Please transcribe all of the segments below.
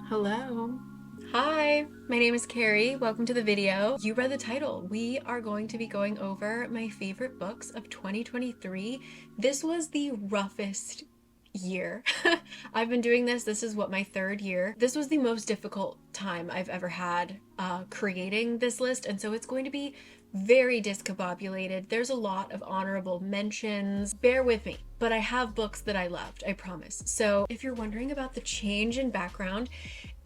Hello. Hi, my name is Carrie. Welcome to the video. You read the title. We are going to be going over my favorite books of 2023. This was the roughest year. I've been doing this. This is what, my third year. This was the most difficult time I've ever had creating this list, and so it's going to be very discombobulated. There's a lot of honorable mentions. Bear with me, but I have books that I loved, I promise. So if you're wondering about the change in background,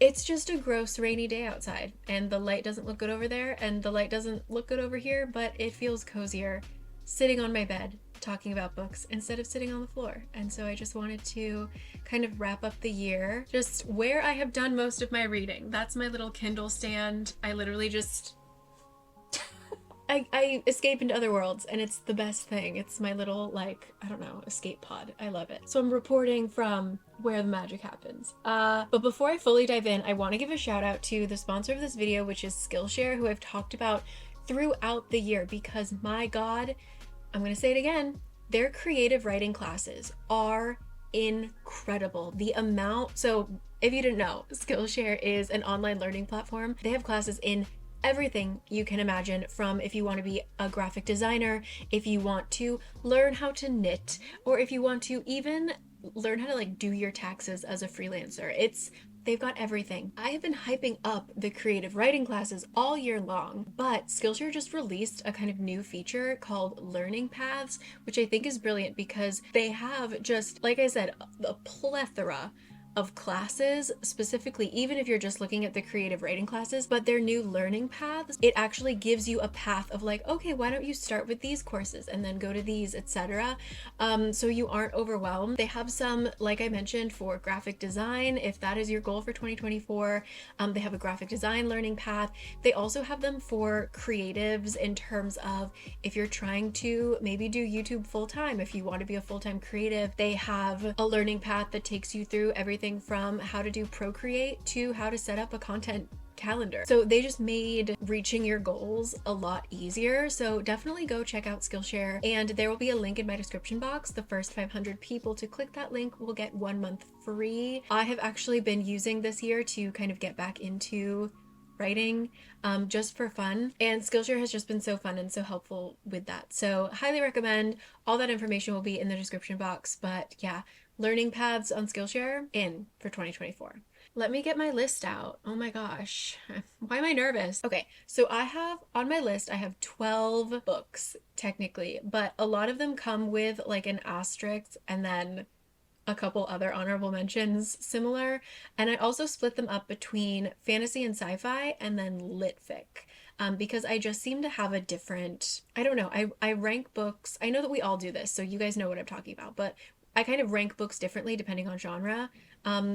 it's just a gross rainy day outside, and the light doesn't look good over there, and the light doesn't look good over here, but it feels cozier sitting on my bed talking about books instead of sitting on the floor. And so I just wanted to kind of wrap up the year just where I have done most of my reading. That's my little Kindle stand. I literally just I escape into other worlds, and it's the best thing. It's my little, like, I don't know, escape pod. I love it. So I'm reporting from where the magic happens. But before I fully dive in, I want to give a shout out to the sponsor of this video, which is Skillshare, who I've talked about throughout the year, because my God, I'm going to say it again, their creative writing classes are incredible. The amount, so if you didn't know, Skillshare is an online learning platform. They have classes in everything you can imagine, from if you want to be a graphic designer, if you want to learn how to knit, or if you want to even learn how to like do your taxes as a freelancer. They've got everything. I have been hyping up the creative writing classes all year long, but Skillshare just released a kind of new feature called learning paths, which I think is brilliant because they have, just like I said, a plethora of classes, specifically even if you're just looking at the creative writing classes, but their new learning paths, it actually gives you a path of like, okay, why don't you start with these courses and then go to these, etc. So you aren't overwhelmed. They have some, like I mentioned, for graphic design, if that is your goal for 2024. They have a graphic design learning path. They also have them for creatives in terms of if you're trying to maybe do YouTube full-time, if you want to be a full-time creative, they have a learning path that takes you through everything from how to do Procreate to how to set up a content calendar. So they just made reaching your goals a lot easier. So definitely go check out Skillshare, and there will be a link in my description box. The first 500 people to click that link will get 1 month free. I have actually been using this year to kind of get back into writing just for fun, and Skillshare has just been so fun and so helpful with that. So highly recommend. All that information will be in the description box, but yeah, learning paths on Skillshare in for 2024. Let me get my list out. Oh my gosh, why am I nervous? Okay, so I have on my list, I have 12 books technically, but a lot of them come with like an asterisk and then a couple other honorable mentions similar. And I also split them up between fantasy and sci-fi and then litfic. Because I just seem to have a different, I don't know, I rank books. I know that we all do this, so you guys know what I'm talking about, but I kind of rank books differently depending on genre.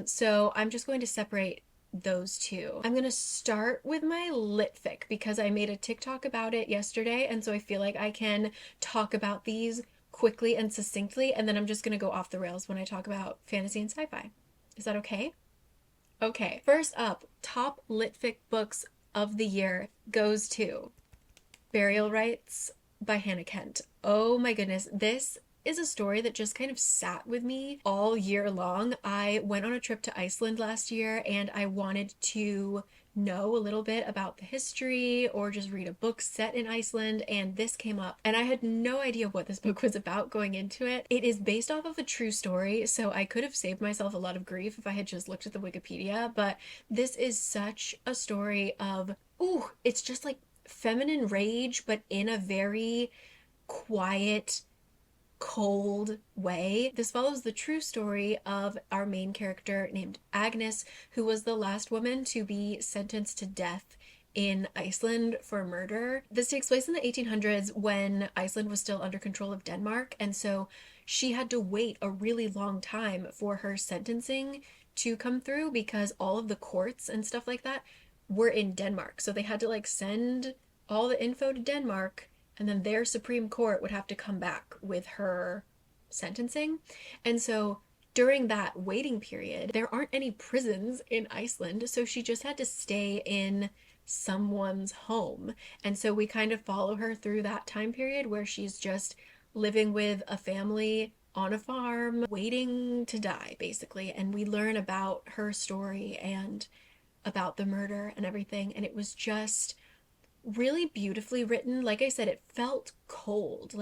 So I'm just going to separate those two. I'm gonna start with my litfic because I made a TikTok about it yesterday, and so I feel like I can talk about these quickly and succinctly, and then I'm just gonna go off the rails when I talk about fantasy and sci-fi. Is that okay? Okay, first up, top litfic books of the year goes to Burial Rites by Hannah Kent. Oh my goodness, this is a story that just kind of sat with me all year long. I went on a trip to Iceland last year, and I wanted to know a little bit about the history or just read a book set in Iceland, and this came up, and I had no idea what this book was about going into it. It is based off of a true story, so I could have saved myself a lot of grief if I had just looked at the Wikipedia, but this is such a story of, ooh, it's just like feminine rage, but in a very quiet, cold way. This follows the true story of our main character named Agnes, who was the last woman to be sentenced to death in Iceland for murder. This takes place in the 1800s when Iceland was still under control of Denmark, and so she had to wait a really long time for her sentencing to come through because all of the courts and stuff like that were in Denmark. So they had to like send all the info to Denmark, and then their Supreme Court would have to come back with her sentencing. And so during that waiting period, there aren't any prisons in Iceland, so she just had to stay in someone's home. And so we kind of follow her through that time period where she's just living with a family on a farm waiting to die, basically. And we learn about her story and about the murder and everything. And it was just really beautifully written. Like I said, it felt cold.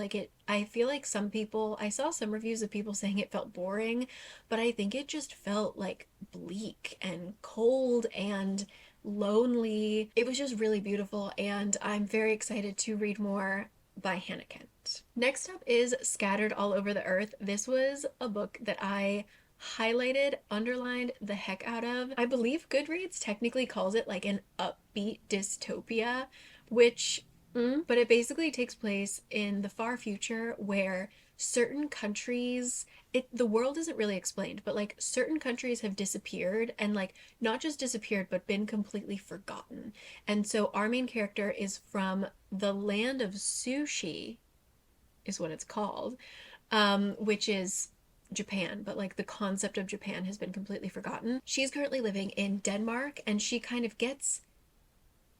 I feel like I saw some reviews of people saying it felt boring, but I think it just felt like bleak and cold and lonely. It was just really beautiful, and I'm very excited to read more by Hannah Kent. Next up is Scattered All Over the Earth. This was a book that I highlighted, underlined the heck out of. I believe Goodreads technically calls it like an upbeat dystopia, which, but it basically takes place in the far future where certain countries, the world isn't really explained, but like certain countries have disappeared, and like not just disappeared but been completely forgotten. And so our main character is from the land of sushi, is what it's called, which is Japan, but like the concept of Japan has been completely forgotten. She's currently living in Denmark, and she kind of gets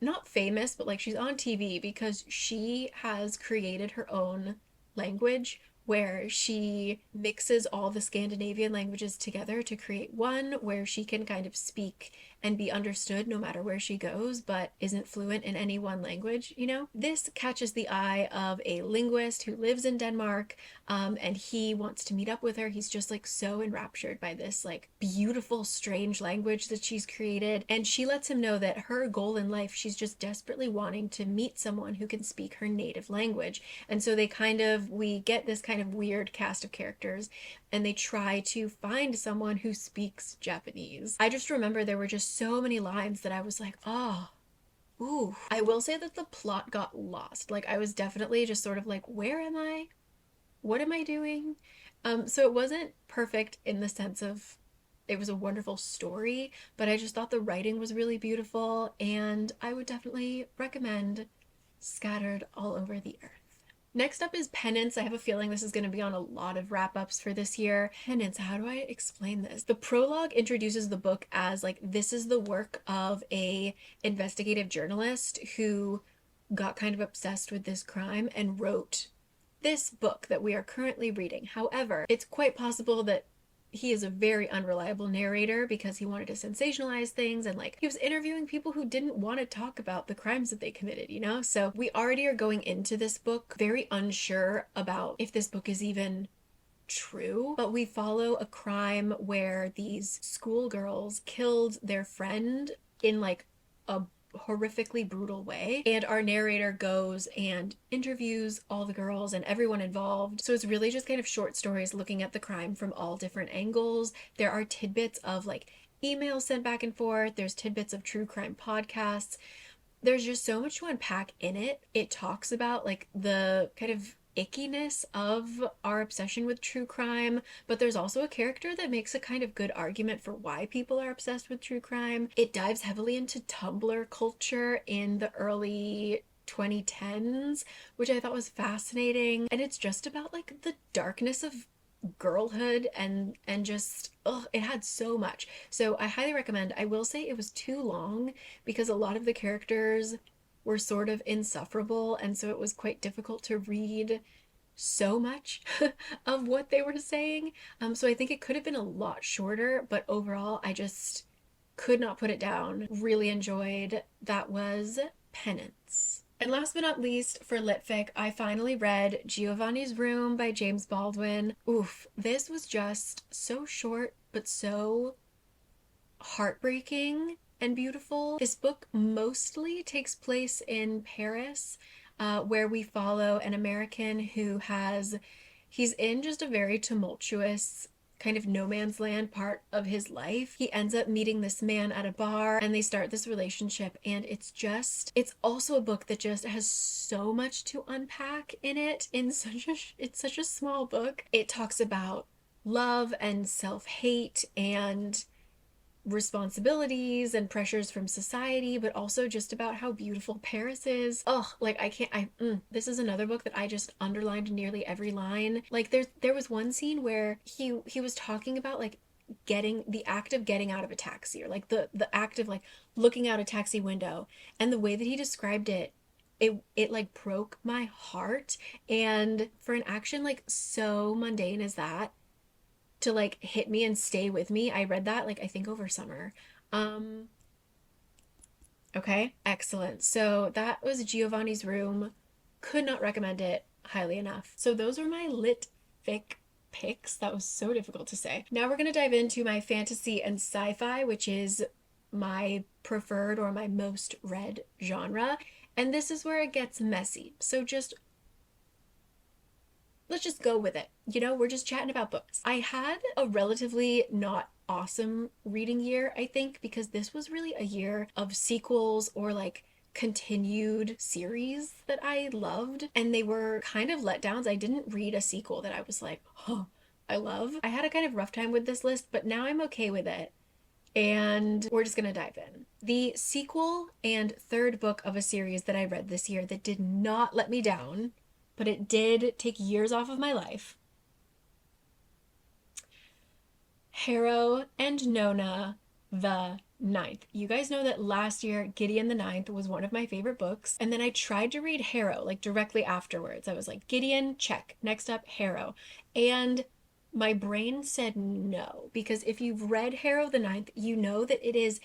not famous, but like she's on TV because she has created her own language where she mixes all the Scandinavian languages together to create one where she can kind of speak and be understood no matter where she goes, but isn't fluent in any one language, you know? This catches the eye of a linguist who lives in Denmark, and he wants to meet up with her. He's just like so enraptured by this like beautiful, strange language that she's created. And she lets him know that her goal in life, she's just desperately wanting to meet someone who can speak her native language. And so we get this kind of weird cast of characters, and they try to find someone who speaks Japanese. I just remember there were just so many lines that I was like, oh, ooh. I will say that the plot got lost. Like, I was definitely just sort of like, where am I? What am I doing? So it wasn't perfect in the sense of it was a wonderful story, but I just thought the writing was really beautiful, and I would definitely recommend Scattered All Over the Earth. Next up is Penance. I have a feeling this is going to be on a lot of wrap-ups for this year. Penance, how do I explain this? The prologue introduces the book as like, this is the work of a investigative journalist who got kind of obsessed with this crime and wrote this book that we are currently reading. However, it's quite possible that he is a very unreliable narrator because he wanted to sensationalize things, and like he was interviewing people who didn't want to talk about the crimes that they committed, you know? So we already are going into this book very unsure about if this book is even true, but we follow a crime where these schoolgirls killed their friend in like a horrifically brutal way, and our narrator goes and interviews all the girls and everyone involved. So it's really just kind of short stories looking at the crime from all different angles. There are tidbits of like emails sent back and forth, there's tidbits of true crime podcasts. There's just so much to unpack in it. It talks about like the kind of ickiness of our obsession with true crime, but there's also a character that makes a kind of good argument for why people are obsessed with true crime. It dives heavily into Tumblr culture in the early 2010s, which I thought was fascinating. And it's just about like the darkness of girlhood and just, oh, it had so much. So I highly recommend. I will say it was too long because a lot of the characters were sort of insufferable, and so it was quite difficult to read so much of what they were saying. So I think it could have been a lot shorter, but overall I just could not put it down. Really enjoyed. That was Penance. And last but not least, for litfic, I finally read Giovanni's Room by James Baldwin. Oof, this was just so short but so heartbreaking and beautiful. This book mostly takes place in Paris, where we follow an American he's in just a very tumultuous kind of no man's land part of his life. He ends up meeting this man at a bar, and they start this relationship, and it's also a book that just has so much to unpack in it. It's such a small book. It talks about love and self-hate and responsibilities and pressures from society, but also just about how beautiful Paris is. Oh, like this is another book that I just underlined nearly every line. Like there was one scene where he was talking about like the act of getting out of a taxi, or like the act of like looking out a taxi window, and the way that he described it it like broke my heart. And for an action like so mundane as that to like hit me and stay with me, I read that like I think over summer. Um okay, excellent. So that was Giovanni's Room. Could not recommend it highly enough. So those are my litfic picks. That was so difficult to say. Now we're going to dive into my fantasy and sci-fi, which is my preferred or my most read genre. And this is where it gets messy. So just let's just go with it. You know, we're just chatting about books. I had a relatively not awesome reading year, I think, because this was really a year of sequels or like continued series that I loved, and they were kind of letdowns. I didn't read a sequel that I was like, oh, I love. I had a kind of rough time with this list, but now I'm okay with it. And we're just gonna dive in. The sequel and third book of a series that I read this year that did not let me down, but it did take years off of my life. Harrow and Nona the Ninth. You guys know that last year Gideon the Ninth was one of my favorite books, and then I tried to read Harrow like directly afterwards. I was like, Gideon, check. Next up, Harrow. And my brain said no, because if you've read Harrow the Ninth, you know that it is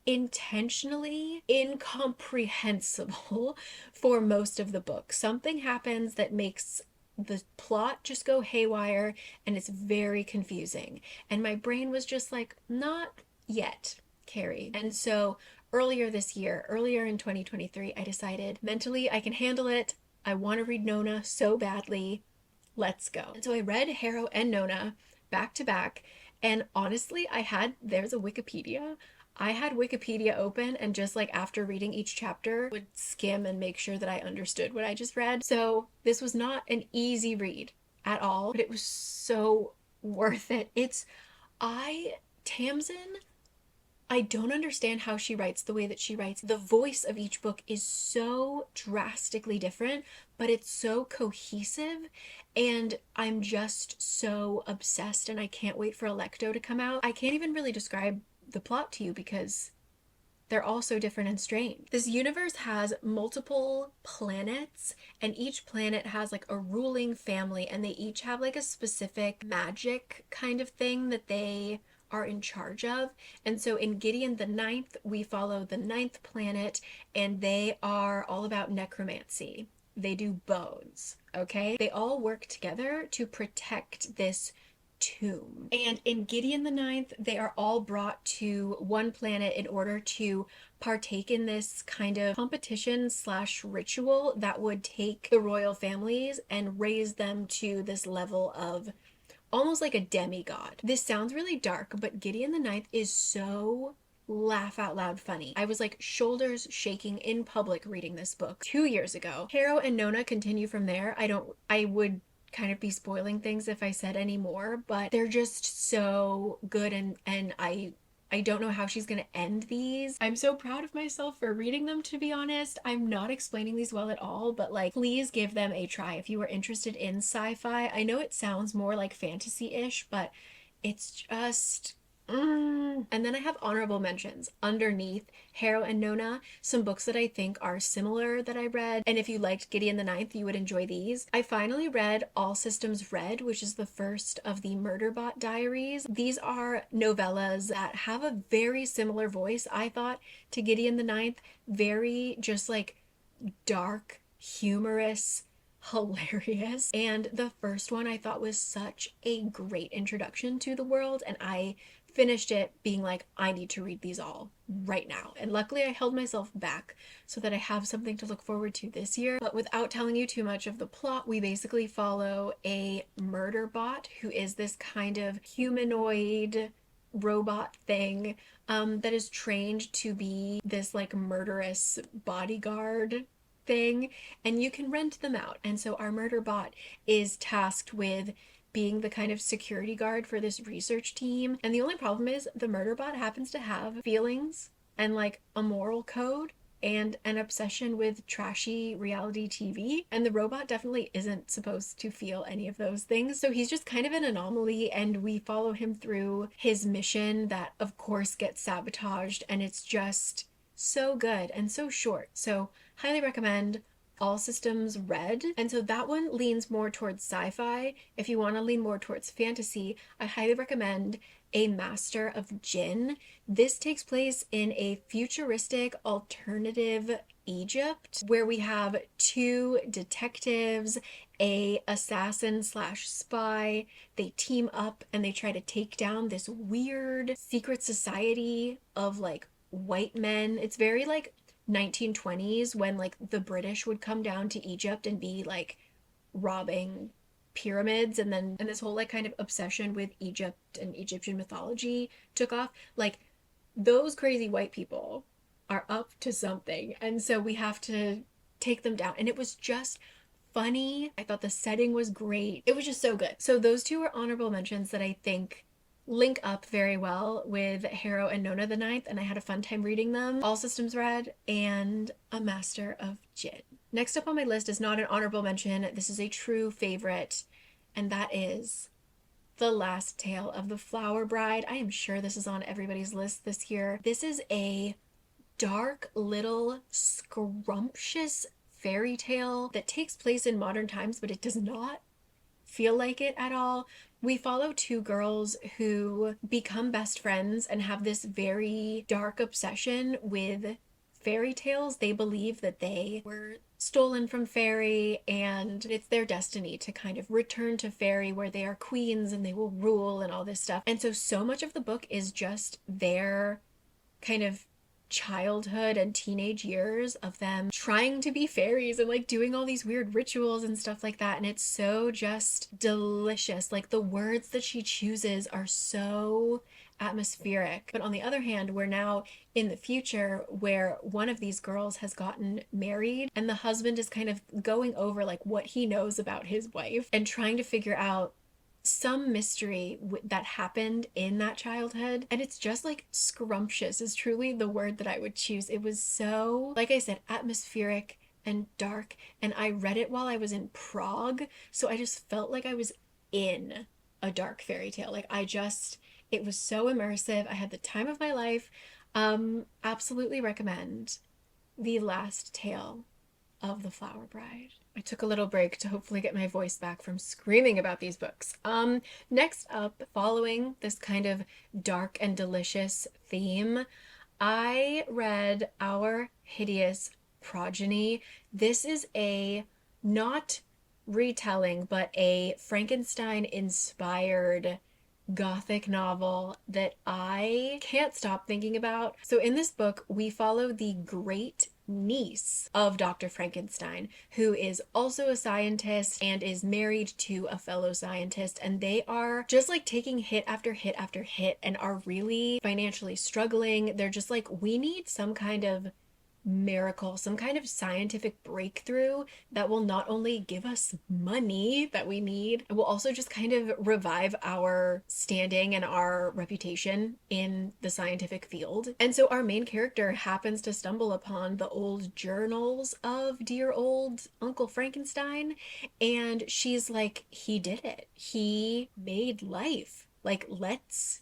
intentionally incomprehensible for most of the book. Something happens that makes the plot just go haywire, and it's very confusing. And my brain was just like, not yet, Carrie. And so earlier this year, earlier in 2023, I decided mentally I can handle it. I want to read Nona so badly. Let's go. And so I read Harrow and Nona back to back. And honestly, there's a Wikipedia. I had Wikipedia open, and just like after reading each chapter would skim and make sure that I understood what I just read. So this was not an easy read at all, but it was so worth it. Tamsyn, I don't understand how she writes the way that she writes. The voice of each book is so drastically different, but it's so cohesive, and I'm just so obsessed, and I can't wait for Electo to come out. I can't even really describe the plot to you because they're all so different and strange. This universe has multiple planets, and each planet has like a ruling family, and they each have like a specific magic kind of thing that they are in charge of. And so in Gideon the Ninth, we follow the ninth planet, and they are all about necromancy. They do bones, okay? They all work together to protect this tomb. And in Gideon the Ninth, they are all brought to one planet in order to partake in this kind of competition slash ritual that would take the royal families and raise them to this level of almost like a demigod. This sounds really dark, but Gideon the Ninth is so laugh out loud funny. I was like shoulders shaking in public reading this book 2 years ago. Harrow and Nona continue from there. I would kind of be spoiling things if I said any more, but they're just so good, and I don't know how she's gonna end these. I'm so proud of myself for reading them, to be honest. I'm not explaining these well at all, but like, please give them a try if you are interested in sci-fi. I know it sounds more like fantasy-ish, but it's just and then I have honorable mentions underneath Harrow and Nona, some books that I think are similar that I read. And if you liked Gideon the Ninth, you would enjoy these. I finally read All Systems Red, which is the first of the Murderbot diaries. These are novellas that have a very similar voice, I thought, to Gideon the Ninth. Very just like dark, humorous, hilarious. And the first one I thought was such a great introduction to the world, and I finished it being like, I need to read these all right now. And luckily I held myself back so that I have something to look forward to this year. But without telling you too much of the plot, we basically follow a murder bot who is this kind of humanoid robot thing that is trained to be this like murderous bodyguard thing, and you can rent them out. And so our murder bot is tasked with being the kind of security guard for this research team. And the only problem is the murder bot happens to have feelings and like a moral code and an obsession with trashy reality TV. And the robot definitely isn't supposed to feel any of those things. So he's just kind of an anomaly, and we follow him through his mission that of course gets sabotaged, and it's just so good and so short. So highly recommend All Systems Red. And so that one leans more towards sci-fi. If you want to lean more towards fantasy, I highly recommend A Master of Djinn. This takes place in a futuristic alternative Egypt where we have two detectives, a assassin slash spy. They team up and they try to take down this weird secret society of like white men. It's very like 1920s when like the British would come down to Egypt and be like robbing pyramids, and this whole like kind of obsession with Egypt and Egyptian mythology took off. Like those crazy white people are up to something, and so we have to take them down. And it was just funny. I thought the setting was great. It was just so good. So those two are honorable mentions that I think link up very well with Harrow and Nona the Ninth, and I had a fun time reading them. All Systems Red and A Master of Djinn. Next up on my list is not an honorable mention. This is a true favorite, and that is The Last Tale of the Flower Bride. I am sure this is on everybody's list this year. This is a dark little scrumptious fairy tale that takes place in modern times, but it does not feel like it at all. We follow two girls who become best friends and have this very dark obsession with fairy tales. They believe that they were stolen from fairy and it's their destiny to kind of return to fairy where they are queens and they will rule and all this stuff. And so much of the book is just their kind of childhood and teenage years of them trying to be fairies and like doing all these weird rituals and stuff like that. And it's so just delicious. Like the words that she chooses are so atmospheric. But on the other hand, we're now in the future where one of these girls has gotten married and the husband is kind of going over like what he knows about his wife and trying to figure out some mystery that happened in that childhood. And it's just like scrumptious is truly the word that I would choose. It was so, like I said, atmospheric and dark, and I read it while I was in Prague, so I just felt like I was in a dark fairy tale. Like it was so immersive. I had the time of my life. Absolutely recommend The Last Tale of the Flower Bride. I took a little break to hopefully get my voice back from screaming about these books. Next up, following this kind of dark and delicious theme, I read Our Hideous Progeny. This is a not retelling, but a Frankenstein-inspired Gothic novel that I can't stop thinking about. So in this book, we follow the great niece of Dr. Frankenstein, who is also a scientist and is married to a fellow scientist, and they are just like taking hit after hit after hit and are really financially struggling. They're just like, we need some kind of miracle, some kind of scientific breakthrough that will not only give us money that we need, it will also just kind of revive our standing and our reputation in the scientific field. And so our main character happens to stumble upon the old journals of dear old Uncle Frankenstein, and she's like, he did it. He made life. Like, let's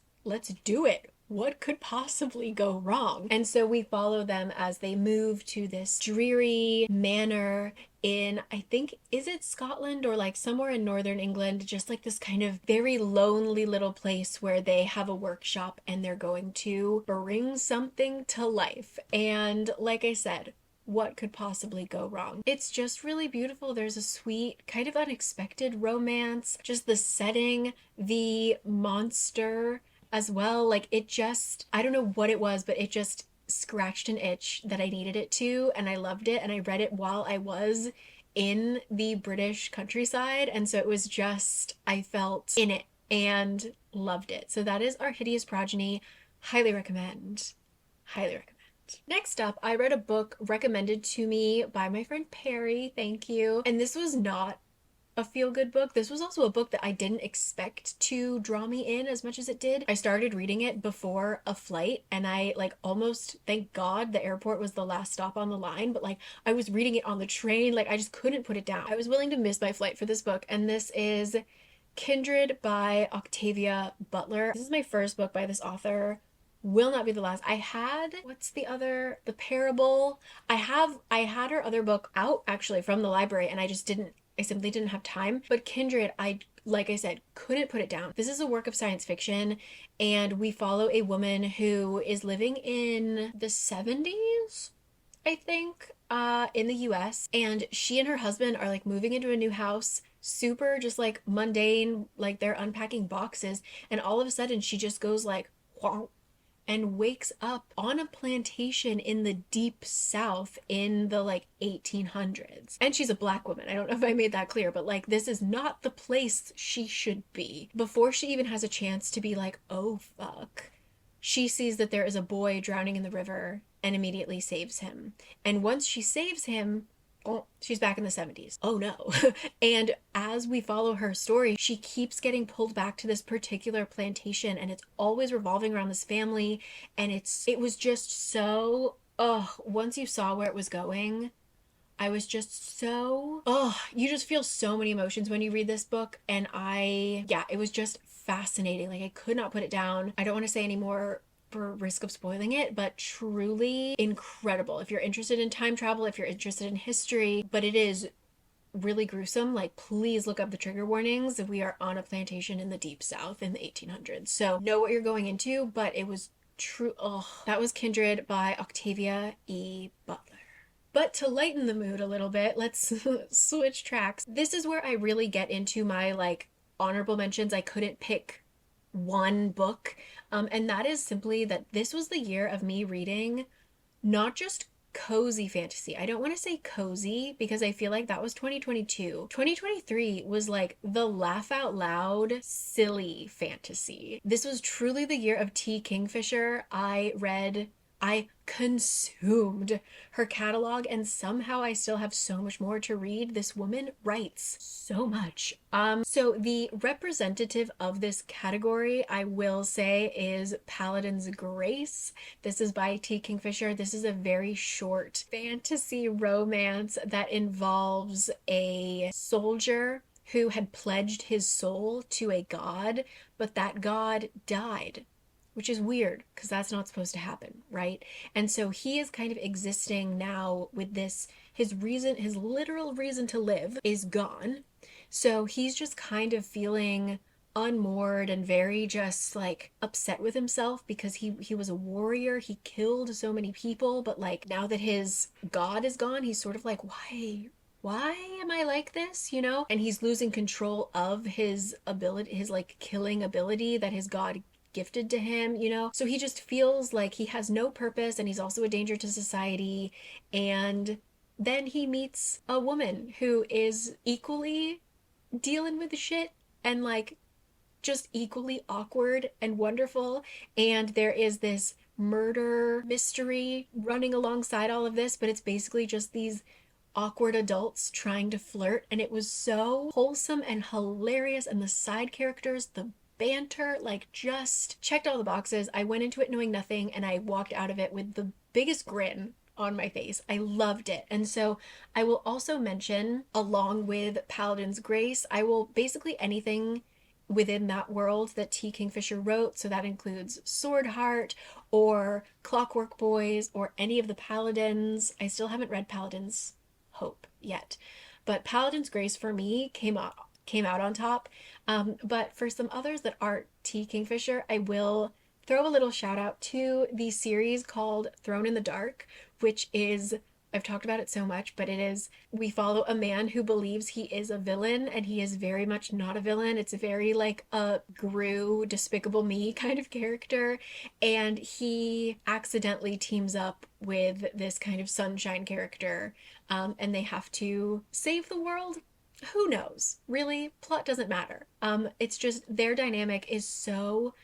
do it. What could possibly go wrong? And so we follow them as they move to this dreary manor in, I think, is it Scotland or like somewhere in northern England, just like this kind of very lonely little place where they have a workshop and they're going to bring something to life. And like I said, what could possibly go wrong? It's just really beautiful. There's a sweet, kind of unexpected romance, just the setting, the monster as well. Like it just, I don't know what it was, but it just scratched an itch that I needed it to, and I loved it, and I read it while I was in the British countryside, and so it was just, I felt in it and loved it. So that is Our Hideous Progeny. Highly recommend. Highly recommend. Next up, I read a book recommended to me by my friend Perry. Thank you. And this was not a feel-good book. This was also a book that I didn't expect to draw me in as much as it did. I started reading it before a flight, and I like almost, thank God the airport was the last stop on the line, but like I was reading it on the train. Like I just couldn't put it down. I was willing to miss my flight for this book, and this is Kindred by Octavia Butler. This is my first book by this author. will not be the last. I had, what's the other, the parable. I had her other book out actually from the library, and I simply didn't have time. But Kindred, like I said, couldn't put it down. This is a work of science fiction, and we follow a woman who is living in the 70s, I think, in the US. And she and her husband are like moving into a new house, super just like mundane, like they're unpacking boxes. And all of a sudden, she just goes like, whonk, and wakes up on a plantation in the deep south in the like 1800s. And she's a black woman. I don't know if I made that clear, but like this is not the place she should be. Before she even has a chance to be like, oh fuck, she sees that there is a boy drowning in the river and immediately saves him. And once she saves him, oh, she's back in the 70s. Oh no. And as we follow her story, she keeps getting pulled back to this particular plantation, and it's always revolving around this family. And it was just so, oh, once you saw where it was going, I was just so, oh, you just feel so many emotions when you read this book. And yeah, it was just fascinating. Like, I could not put it down. I don't want to say any more for risk of spoiling it, but truly incredible. If you're interested in time travel, if you're interested in history, but it is really gruesome, like please look up the trigger warnings. We are on a plantation in the deep south in the 1800s. So know what you're going into, but it was true. Oh, that was Kindred by Octavia E. Butler. But to lighten the mood a little bit, let's switch tracks. This is where I really get into my like honorable mentions. I couldn't pick one book. And that is simply that this was the year of me reading not just cozy fantasy. I don't want to say cozy because I feel like that was 2022. 2023 was like the laugh out loud, silly fantasy. This was truly the year of T. Kingfisher. I consumed her catalog, and somehow I still have so much more to read. This woman writes so much. So the representative of this category, I will say, is Paladin's Grace. This is by T. Kingfisher. This is a very short fantasy romance that involves a soldier who had pledged his soul to a god, but that god died, which is weird because that's not supposed to happen, right? And so he is kind of existing now with this, his literal reason to live is gone. So he's just kind of feeling unmoored and very just like upset with himself because he was a warrior, he killed so many people, but like now that his god is gone, he's sort of like, why am I like this, you know? And he's losing control of his ability, his like killing ability that his god gifted to him, you know? So he just feels like he has no purpose, and he's also a danger to society. And then he meets a woman who is equally dealing with the shit and like just equally awkward and wonderful. And there is this murder mystery running alongside all of this, but it's basically just these awkward adults trying to flirt. And it was so wholesome and hilarious. And the side characters, the banter, like just checked all the boxes. I went into it knowing nothing, and I walked out of it with the biggest grin on my face. I loved it. And so I will also mention, along with Paladin's Grace, I will basically anything within that world that T. Kingfisher wrote. So that includes Sword Heart or Clockwork Boys or any of the Paladins. I still haven't read Paladin's Hope yet, but Paladin's Grace for me came out on top. But for some others that aren't T. Kingfisher, I will throw a little shout out to the series called Thrown in the Dark, which is, I've talked about it so much, but we follow a man who believes he is a villain, and he is very much not a villain. It's very like a Gru, Despicable Me kind of character, and he accidentally teams up with this kind of sunshine character, and they have to save the world. Who knows? Really, plot doesn't matter. It's just their dynamic is so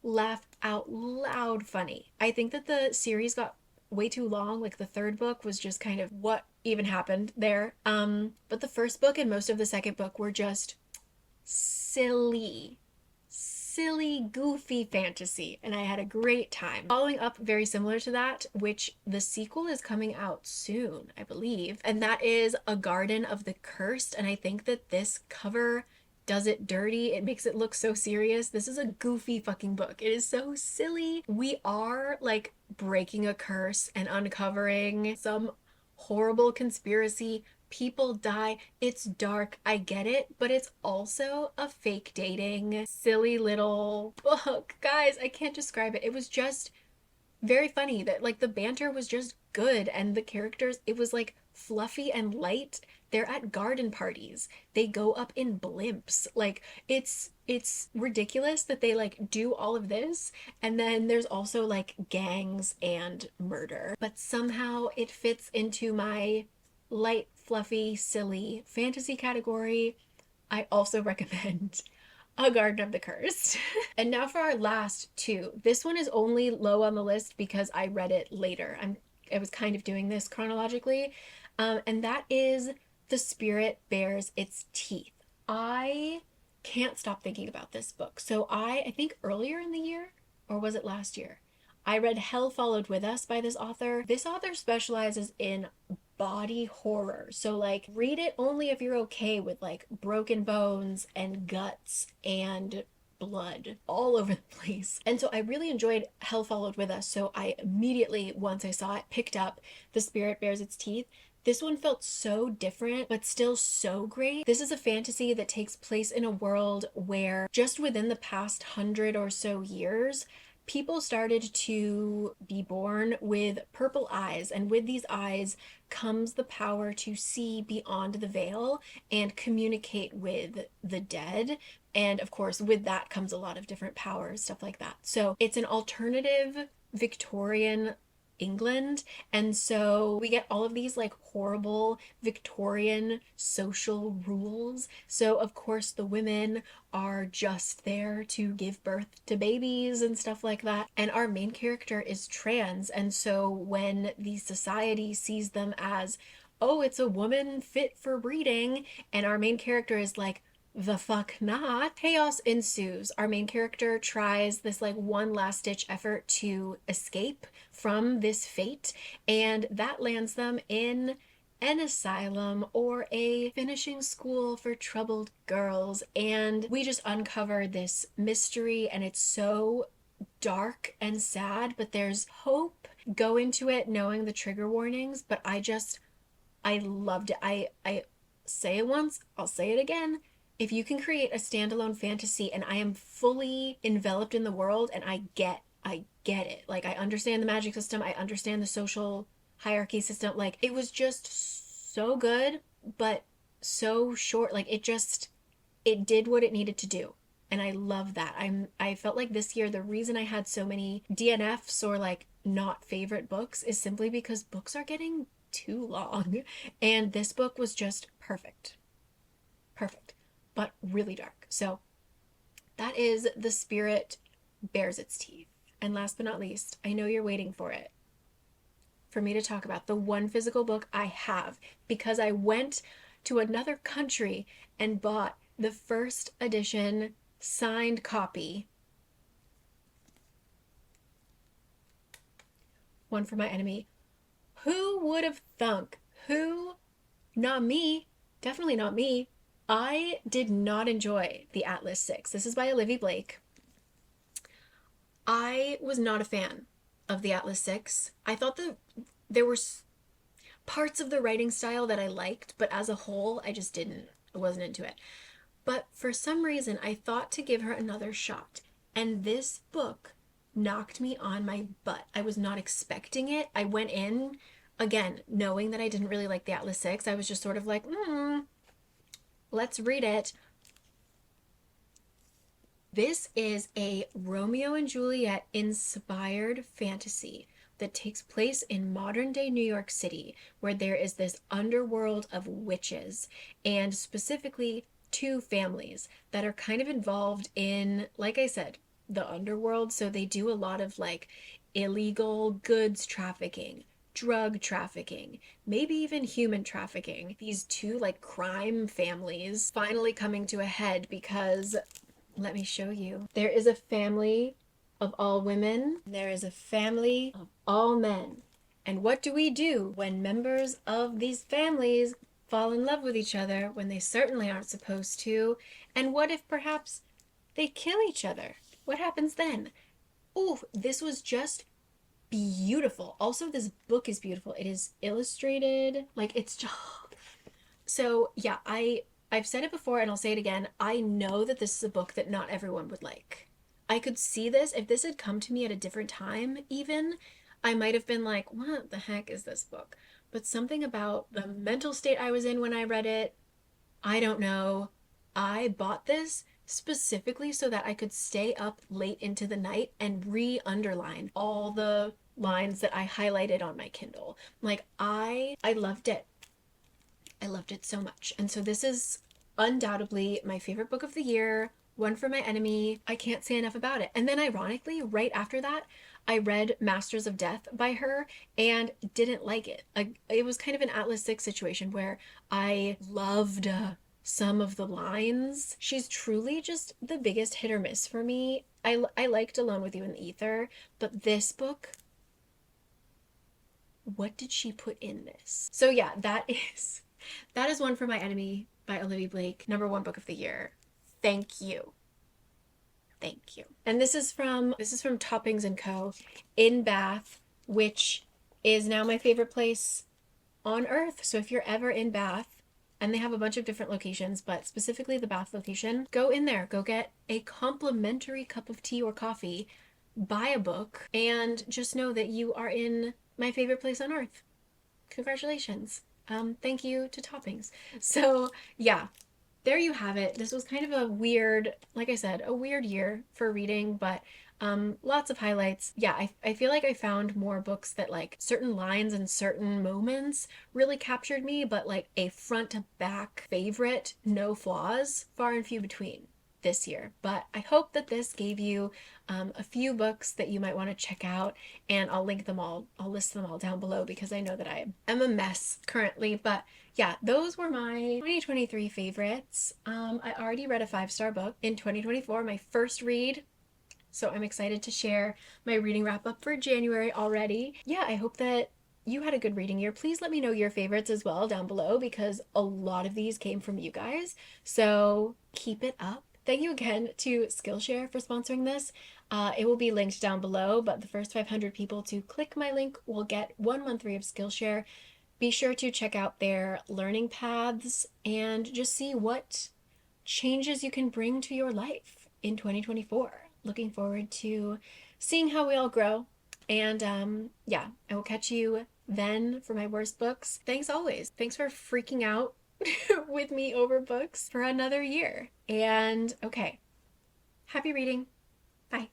laugh out loud funny. I think that the series got way too long. Like the third book was just kind of what even happened there. But the first book and most of the second book were just silly, goofy fantasy, and I had a great time. Following up very similar to that, which the sequel is coming out soon, I believe, and that is A Garden of the Cursed. And I think that this cover does it dirty. It makes it look so serious. This is a goofy fucking book. It is so silly. We are like breaking a curse and uncovering some horrible conspiracy. People die. It's dark. I get it, but it's also a fake dating, silly little book. Guys, I can't describe it. It was just very funny that like the banter was just good and the characters, it was like fluffy and light. They're at garden parties. They go up in blimps. Like it's ridiculous that they like do all of this, and then there's also like gangs and murder. But somehow it fits into my light, fluffy, silly fantasy category. I also recommend A Garden of the Cursed. And now for our last two. This one is only low on the list because I read it later. I was kind of doing this chronologically. And that is The Spirit Bears Its Teeth. I can't stop thinking about this book. So I think earlier in the year, or was it last year? I read Hell Followed With Us by this author. This author specializes in body horror. So like read it only if you're okay with like broken bones and guts and blood all over the place. And so I really enjoyed Hell Followed With Us. So I immediately, once I saw it, picked up The Spirit Bears Its Teeth. This one felt so different, but still so great. This is a fantasy that takes place in a world where just within the past 100 or so years, people started to be born with purple eyes, and with these eyes comes the power to see beyond the veil and communicate with the dead. And of course, with that comes a lot of different powers, stuff like that. So it's an alternative Victorian England. And so we get all of these like horrible Victorian social rules. So, of course, the women are just there to give birth to babies and stuff like that. And our main character is trans. And so when the society sees them as, oh, it's a woman fit for breeding, and our main character is like, the fuck not. Chaos ensues. Our main character tries this like one last ditch effort to escape from this fate, and that lands them in an asylum or a finishing school for troubled girls. And we just uncover this mystery, and it's so dark and sad, but there's hope. Go into it knowing the trigger warnings, but I loved it. I say it once, I'll say it again. If you can create a standalone fantasy and I am fully enveloped in the world and I get it. Like I understand the magic system, I understand the social hierarchy system. Like it was just so good, but so short. Like it did what it needed to do. And I love that. I felt like this year the reason I had so many DNFs or like not favorite books is simply because books are getting too long. And this book was just perfect. Perfect. But really dark. So that is The Spirit Bears Its Teeth. And last but not least, I know you're waiting for it, for me to talk about the one physical book I have, because I went to another country and bought the first edition signed copy. One for My Enemy. Who would have thunk? Who? Not me. Definitely not me. I did not enjoy the Atlas 6. This is by Olivie Blake. I was not a fan of the Atlas 6. I thought that there were parts of the writing style that I liked, but as a whole, I wasn't into it. But for some reason, I thought to give her another shot. And this book knocked me on my butt. I was not expecting it. I went in, again, knowing that I didn't really like the Atlas 6. I was just sort of like, let's read it. This is a Romeo and Juliet inspired fantasy that takes place in modern day New York City, where there is this underworld of witches, and specifically two families that are kind of involved in, like I said, the underworld. So they do a lot of like illegal goods trafficking, drug trafficking, maybe even human trafficking. These two like crime families finally coming to a head because, let me show you. There is a family of all women. There is a family of all men. And what do we do when members of these families fall in love with each other when they certainly aren't supposed to? And what if perhaps they kill each other? What happens then? Oh, this was just beautiful. Also, this book is beautiful. It is illustrated. Like, it's just... So, yeah, I've said it before and I'll say it again. I know that this is a book that not everyone would like. I could see this. If this had come to me at a different time, even, I might have been like, what the heck is this book? But something about the mental state I was in when I read it, I don't know. I bought this specifically so that I could stay up late into the night and re-underline all the lines that I highlighted on my Kindle. Like I loved it. I loved it so much. And so this is undoubtedly my favorite book of the year. One for My Enemy. I can't say enough about it. And then ironically, right after that, I read Masters of Death by her and didn't like it. It was kind of an Atlas 6 situation where I loved some of the lines. She's truly just the biggest hit or miss for me. I liked Alone with You in the Ether, but this book, what did she put in this? So yeah, that is One for My Enemy by Olivie Blake, #1 book of the year. Thank you. Thank you. And this is from Toppings and Co. in Bath, which is now my favorite place on earth. So if you're ever in Bath, and they have a bunch of different locations, but specifically the Bath location, go in there, go get a complimentary cup of tea or coffee, buy a book, and just know that you are in my favorite place on earth. Congratulations. Thank you to Toppings. So yeah, there you have it. This was kind of a weird, like I said, a weird year for reading, but lots of highlights. Yeah, I feel like I found more books that like certain lines and certain moments really captured me, but like a front to back favorite, no flaws, far and few between this year. But I hope that this gave you a few books that you might want to check out, and I'll link them all. I'll list them all down below because I know that I am a mess currently. But yeah, those were my 2023 favorites. I already read a 5-star book in 2024, my first read. So I'm excited to share my reading wrap up for January already. Yeah, I hope that you had a good reading year. Please let me know your favorites as well down below because a lot of these came from you guys. So keep it up. Thank you again to Skillshare for sponsoring this. It will be linked down below, but the first 500 people to click my link will get 1 month free of Skillshare. Be sure to check out their learning paths and just see what changes you can bring to your life in 2024. Looking forward to seeing how we all grow. And yeah, I will catch you then for my worst books. Thanks always. Thanks for freaking out with me over books for another year. And okay, happy reading. Bye.